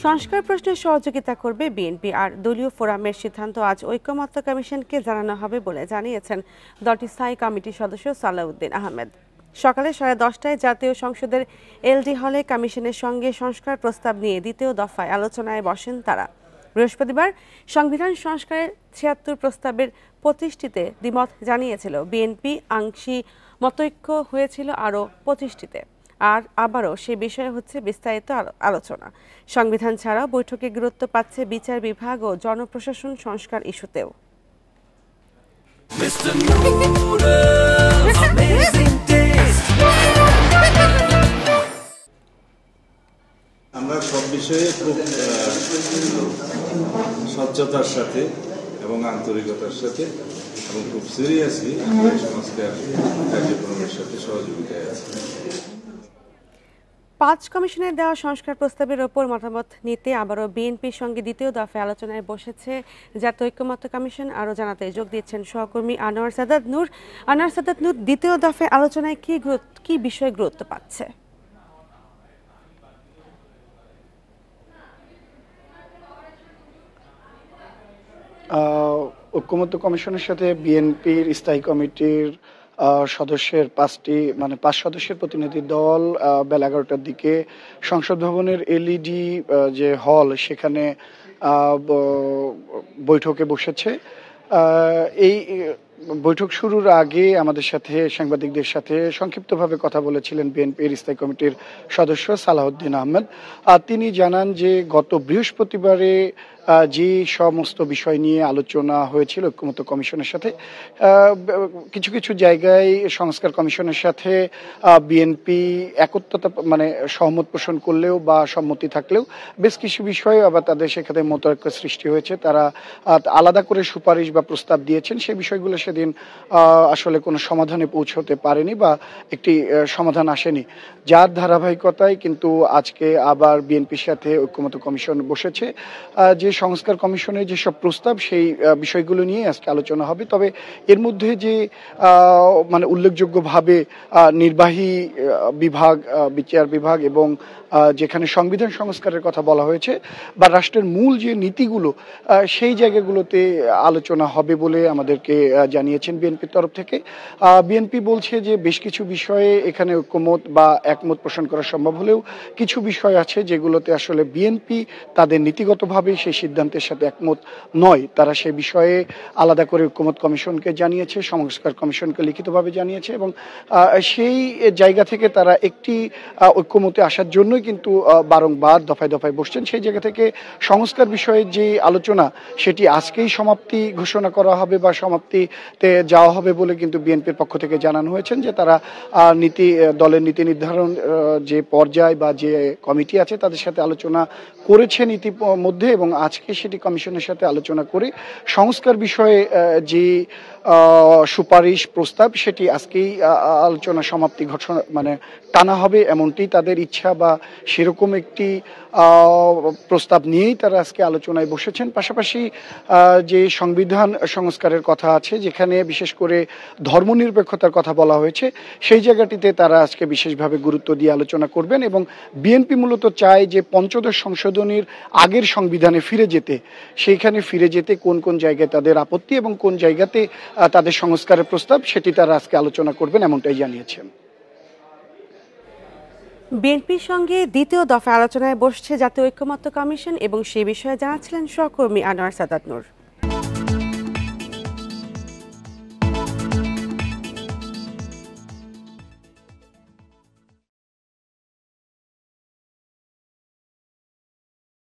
সংস্কার প্রশ্নে সহযোগিতা করবে বিএনপি আর দলীয় ফোরামের সিদ্ধান্ত আজ ঐকমত্য কমিশনকে জানানো হবে বলে জানিয়েছেন দলটির স্থায়ী কমিটির সদস্য সালাউদ্দিন আহমেদ। সকালে 10:30টায় জাতীয় সংসদের এলডি হলে কমিশনের সঙ্গে সংস্কার প্রস্তাব নিয়ে দ্বিতীয় দফায় আলোচনায় বসেন তারা। বৃহস্পতিবার সংবিধান সংস্কারের ৭৬ প্রস্তাবের ২৫টিতে দ্বিমত জানিয়েছিল বিএনপি, আংশিক মতৈক্য হয়েছিল আরও ২৫টিতে। আর আবারও সে বিষয়ে হচ্ছে বিস্তারিত আলোচনা। সংবিধান ছাড়াও বৈঠকে গুরুত্ব পাচ্ছে বিচার বিভাগ ও জনপ্রশাসন সংস্কার ইস্যুতেও। আমরা সব বিষয়ে খুব স্বচ্ছতার সাথে এবং আন্তরিকতার সাথে এবং খুব সিরিয়াসলি সংস্কার কার্যক্রমের সাথে সহযোগিতায় আছি। ৫ কমিশনের দেওয়া সংস্কার প্রস্তাবের ওপর মতামত নিতে আবারও বিএনপির সঙ্গে দ্বিতীয় দফায় আলোচনায় বসেছে জাতীয় ঐকমত্য কমিশন। আরও জানাতে যোগ দিচ্ছেন সহকর্মী আনোয়ার সাদাত নূর। আনোয়ার সাদাত নূর, দ্বিতীয় দফায় আলোচনায় কি বিষয়ে গুরুত্ব পাচ্ছে? ঐকমত্য কমিশনের সাথে বিএনপির স্থায়ী কমিটির সদস্যের ৫ সদস্যের প্রতিনিধি দল বেলা ১১টার দিকে সংসদ ভবনের এলইডি যে হল সেখানে বৈঠকে বসেছে। এই বৈঠক শুরুর আগে আমাদের সাথে সাংবাদিকদের সাথে সংক্ষিপ্তভাবে কথা বলেছিলেন বিএনপির স্থায়ী কমিটির সদস্য সালাউদ্দিন আহমেদ। তিনি জানান যে গত বৃহস্পতিবারে যে সমস্ত বিষয় নিয়ে আলোচনা হয়েছিল ঐকমত্য কমিশনের সাথে, কিছু কিছু জায়গায় সংস্কার কমিশনের সাথে বিএনপি একত্রতা মানে সহমত পোষণ করলেও বা সম্মতি থাকলেও বেশ কিছু বিষয়ে আবার তাদের সেখানে মতৈক্য সৃষ্টি হয়েছে। তারা আলাদা করে সুপারিশ বা প্রস্তাব দিয়েছেন, সেই বিষয়গুলো সেদিন আসলে কোনো সমাধানে পৌঁছতে পারেনি বা একটি সমাধান আসেনি, যার ধারাবাহিকতায় কিন্তু আজকে আবার বিএনপির সাথে ঐকমত্য কমিশন বসেছে। যে সংস্কার কমিশনের যেসব প্রস্তাব সেই বিষয়গুলো নিয়ে আজকে আলোচনা হবে। তবে এর মধ্যে যে মানে উল্লেখযোগ্যভাবে নির্বাহী বিভাগ, বিচার বিভাগ এবং যেখানে সংবিধান সংস্কারের কথা বলা হয়েছে বা রাষ্ট্রের মূল যে নীতিগুলো সেই জায়গাগুলোতে আলোচনা হবে বলে আমাদেরকে জানিয়েছেন বিএনপির তরফ থেকে। বিএনপি বলছে যে বেশ কিছু বিষয়ে এখানে ঐকমত বা একমত পোষণ করা সম্ভব হলেও কিছু বিষয় আছে যেগুলোতে আসলে বিএনপি তাদের নীতিগতভাবে সেই সিদ্ধান্তের সাথে একমত নয়। তারা সে বিষয়ে আলাদা করে ঐকমত্য কমিশনকে জানিয়েছে, সংস্কার কমিশনকে লিখিতভাবে জানিয়েছে এবং সেই জায়গা থেকে তারা একটি ঐকমতে আসার জন্যই কিন্তু বারংবার দফায় দফায় বসছেন। সেই জায়গা থেকে সংস্কার বিষয়ে যে আলোচনা সেটি আজকেই সমাপ্তি ঘোষণা করা হবে বা সমাপ্তিতে যাওয়া হবে বলে কিন্তু বিএনপির পক্ষ থেকে জানানো হয়েছেন যে তারা দলের নীতি নির্ধারণ যে পর্যায় বা যে কমিটি আছে তাদের সাথে আলোচনা করেছেন ইতিমধ্যে এবং আজকে সেটি কমিশনের সাথে আলোচনা করে সংস্কার বিষয়ে যে সুপারিশ প্রস্তাব সেটি আজকেই আলোচনা সমাপ্তি ঘোষণা মানে টানা হবে এমনটি তাদের ইচ্ছা বা সেরকম একটি প্রস্তাব নিয়েই তারা আজকে আলোচনায় বসেছেন। পাশাপাশি যে সংবিধান সংস্কারের কথা আছে যেখানে বিশেষ করে ধর্মনিরপেক্ষতার কথা বলা হয়েছে সেই জায়গাটিতে তারা আজকে বিশেষভাবে গুরুত্ব দিয়ে আলোচনা করবেন এবং বিএনপি মূলত চায় যে পঞ্চদশ সংশোধনীর আগের সংবিধানে ফিরে যেতে, সেইখানে ফিরে যেতে কোন কোন জায়গায় তাদের আপত্তি এবং কোন জায়গাতে তাদের সংস্কারের প্রস্তাব সেটি তারা আজকে আলোচনা করবেন এমনটাই জানিয়েছেন। বিএনপির সঙ্গে দ্বিতীয় দফা আলোচনায় বসছে জাতীয় ঐকমত্য কমিশন এবং সে বিষয়ে জানাচ্ছিলেন সহকর্মী আনোয়ার সাদাত নূর।